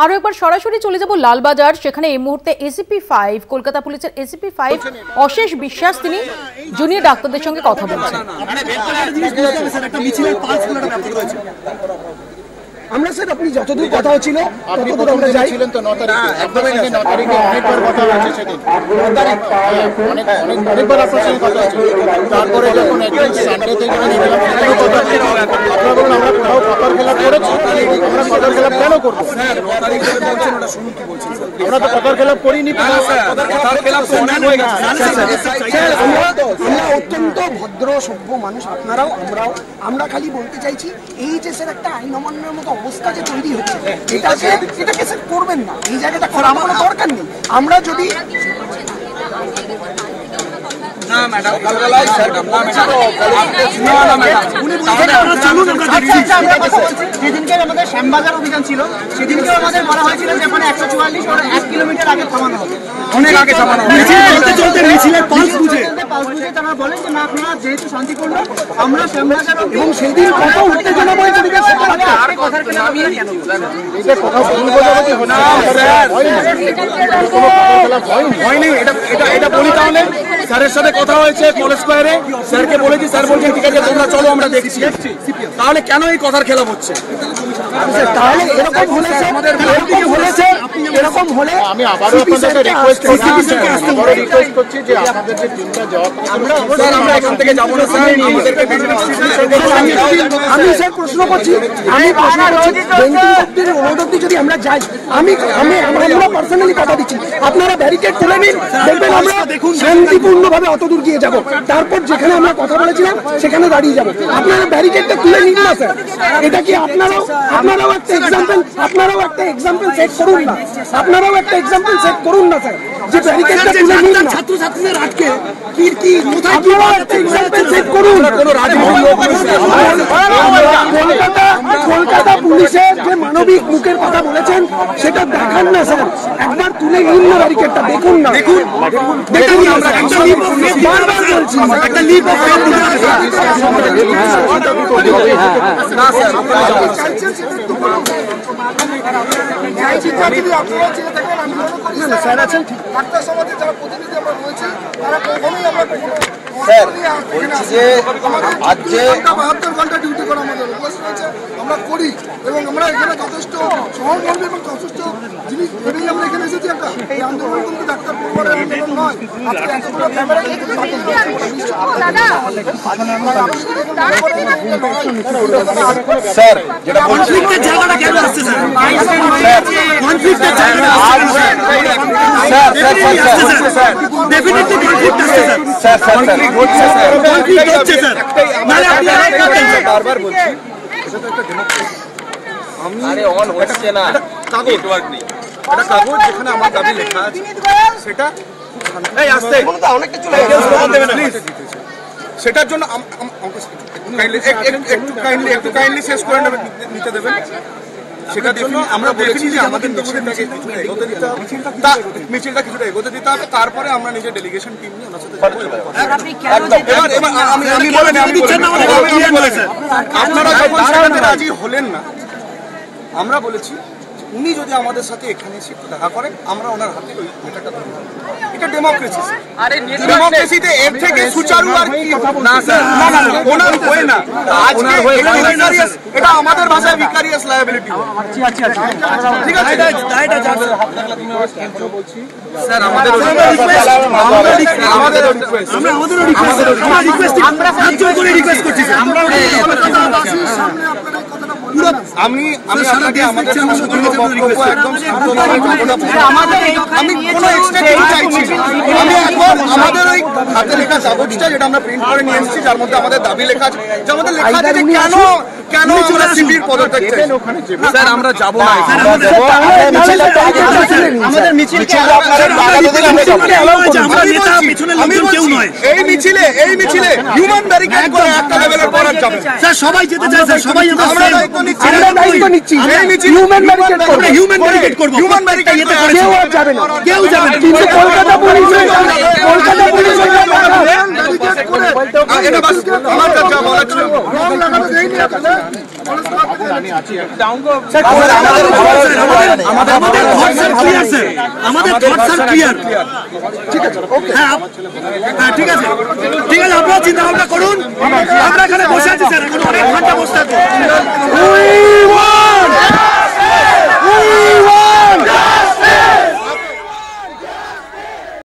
আরো একবার সরাসরি চলে যাব লালবাজার। সেখানে এই মুহূর্তে এসিপি 5 কলকাতা পুলিশের এসিপি 5 অশেষ বিশ্বাস তিনি জুনিয়র ডাক্তারদের সঙ্গে কথা বলছেন। আমরা স্যার আপনি যতদূর কথা হচ্ছিল ততদূর আমরা যাইছিলেন তো 9 তারিখে একদমই 9 তারিখে অনেকবার কথা হয়েছে সেদিন 9 তারিখ অনেকবার আপনার সঙ্গে কথা হয়েছে। তারপরে যখন একদিন সানডে থেকে আপনারা বলুন আমরা কোথাও কথার খেলাপ করেছি, আমরা কথার খেলাপ কেন করবো? স্যার 9 তারিখ ধরে বলছেন ওটা শুনুন কি বলছেন স্যার। আমরা তো কথার খেলাপ করিনি। কথার খেলাপ তো অনেক হয়ে গেছে স্যার। আমরা অত্যন্ত ভদ্র সভ্য মানুষ, আপনারাও আমরাও। আমরা খালি বলতে চাইছি এই যে স্যার একটা আইন অমান্যের মতো অবস্থা যে তৈরি হচ্ছে এটাকে স্যার করবেন না, এই জায়গাটা করার কোনো দরকার নেই। আমরা যদি না ম্যাডাম কালবেলায় স্যার না ম্যাডাম উনি যেদিনকে আমাদের শ্যামবাজার অভিযান ছিল সেদিনকে আমাদের বলা হয়েছিল যে ওখানে 144 ওর 1 কিলোমিটার আগে থামানো হবে, অনেক আগে থামানো হবে। চলতে মিছিলের পালস বুঝে তারা বলেন যে না আপনারা যেহেতু শান্তিপূর্ণ আমরা শ্যামবাজার এবং সেই দিন কত উত্তেজনা বলছে আরে কথার কেন আমি কেন এটা কথা বলবো না স্যার ভয় নেই। এটা বলি তাহলে স্যারের সাথে কথা হয়েছে কলেজ স্কয়ারে, স্যারকে বলেছি, স্যার বলছেন ঠিক আছে তোমরা চলো আমরা দেখছি। তাহলে কেন এই কথার খেলা হচ্ছে? তাহলে এরকম হলে আমি আবারও আপনাদের রিকোয়েস্ট করছি যে আপনাদের যে টিমটা জবাব আমরা এখান থেকে যাব না স্যার। আমি স্যার প্রশ্ন করছি যদি আমরা যাই আমরা পার্সোনালি কথা দিচ্ছি আপনারা ব্যারিকেড তুলে নিন, দেখবেন আমরা শান্তিপূর্ণভাবে অত দূর গিয়ে যাব, তারপর যেখানে আমরা কথা বলেছিলাম সেখানে দাঁড়িয়ে যাব। আপনারা ব্যারিকেডটা তুলে নিন না স্যার। এটা কি আপনারাও একটা এক্সাম্পল সেট করুন না, আপনারাও একটা এক্সাম্পল সেট করুন না স্যার, যে ব্যারিকেডটা তুলে নিন না। ছাত্রছাত্রীদের আটকে কি আপনারাও একটা এক্সাম্পল সেট করুন। কলকাতা পুলিশের যে মানবিক মুখের কথা বলেছেন সেটা দেখান না স্যার, একবার তুলে নিন না ব্যারিকেডটা, দেখুন না দেখুন বারবার বলছি একটা লিপ অফ স্যার আছেন ডাক্তার সমাজে যারা প্রতিনিধি আমরা রয়েছে তারা কখনোই আমরা স্যার বলছি যে আজ যে 72 ঘন্টা ডিউটি করা আমাদের অভ্যাস রয়েছে, আমরা করি এবং আমরা এখানে যথেষ্ট সহকর্মী এবং যথেষ্ট জিনিস ভেবেই আমরা এখানে এসেছি। একটা এই আন্দোলন কিন্তু ডাক্তার পরিবারের আন্দোলন নয়। স্যার যেটা কনফ্লিক্টের জায়গাটা কেন আসছে স্যার? কনফ্লিক্টের জায়গাটা স্যার ডেফিনেটলি কনফ্লিক্ট আসছে স্যার। কনফ্লিক্ট হচ্ছে স্যার, কনফ্লিক্ট হচ্ছে স্যার। মানে আপনি বারবার বলছি এটা তো একটা ডেমোক্রেসি। আরে অন হচ্ছে না, নেটওয়ার্ক নেই। এটা কাগজ যেখানে আমার দাবি লেখা আছে সেটা এই আসতে অনেক কিছু দেবেন প্লিজ। সেটার জন্য একটু কাইন্ডলি শেষ করে নিতে দেবেন। সেটার জন্য আমরা বলেছি যে আমাদের মিছিলটা কিছুটা এগোতে দিতে হবে, তারপরে আমরা নিজের ডেলিগেশন টিম নিয়ে ওনার সাথে আপনারা রাজি হলেন না। আমরা বলেছি উনি যদি আমাদের সাথে এখানে এসে দেখা করেন আমরা ওনার হাতে ওই মেটারটা ধরে দেব। এটা ডেমোক্রেসি। ডেমোক্রেসিতে এর থেকে সুচারু আর কি না স্যার, না ওনার হয় না। আজকে এটা আমাদের ভাষায় ভিকারিয়াস লায়াবিলিটি। ঠিক আছে দায়টা যাবে বলছি স্যার। আমাদের রিকোয়েস্ট আমরা রিকোয়েস্ট করছি স্যার। আমরা সামনে আপনাদের কথাটা বললাম। আমি আপনাকে আমাদের আমি কোনো এক্সটেন্ট চাইছি। আমি এখন আমাদের ওই হাতে লেখা কাগজটা যেটা আমরা প্রিন্ট করে নিয়ে এসেছি যার মধ্যে আমাদের দাবি লেখা আছে, যে আমাদের লেখা আছে যে কেন আমরা সিভিল পদত্যাগ চাই। স্যার আমরা যাব না, আমাদের মিছিল এই মিছিলে হিউম্যান ব্যারিকেড করে একটা লেভেলের পর যাবে স্যার। সবাই যেতে চায় স্যার, সবাই আমরা দায়িত্ব নিচ্ছি। এই মিছিল হিউম্যান ব্যারিকেড করব, হিউম্যান ব্যারিকেড কেউ আর যাবে না, কেউ যাবে না। কিন্তু কলকাতা পুলিশ এটা বাস আমার কাছে বলা ছিল রং লাগানো দেয়নি। আমাদের থটস আর ক্লিয়ার স্যার, আমাদের থটস আর ক্লিয়ার। ঠিক আছে, ওকে। হ্যাঁ ঠিক আছে, ঠিক আছে, আপনারা চিন্তা ভাবনা করুন। আমরা